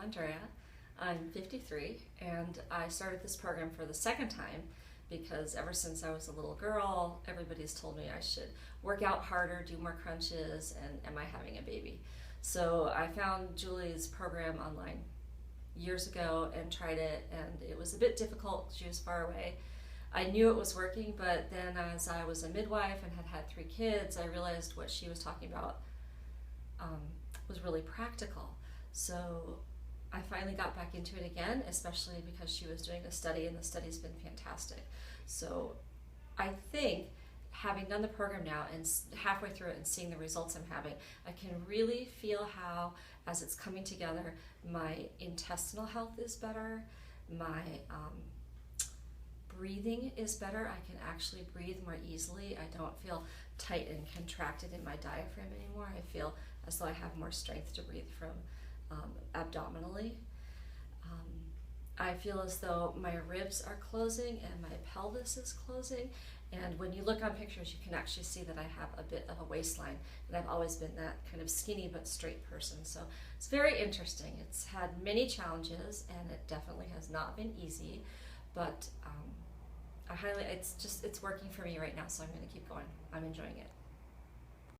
Andrea. I'm 53, and I started this program for the second time because ever since I was a little girl, everybody's told me I should work out harder, do more crunches, and am I having a baby? So I found Julie's program online years ago and tried it, and it was a bit difficult. She was far away. I knew it was working, but then as I was a midwife and had 3 kids, I realized what she was talking about was really practical. So I finally got back into it again, especially because she was doing a study, and the study's been fantastic. So I think having done the program now and halfway through it and seeing the results I'm having, I can really feel how, as it's coming together, my intestinal health is better, my breathing is better. I can actually breathe more easily. I don't feel tight and contracted in my diaphragm anymore. I feel as though I have more strength to breathe from abdominally. I feel as though my ribs are closing and my pelvis is closing, and when you look on pictures you can actually see that I have a bit of a waistline, and I've always been that kind of skinny but straight person. So it's very interesting. It's had many challenges and it definitely has not been easy, but it's working for me right now, so I'm going to keep going. I'm enjoying it.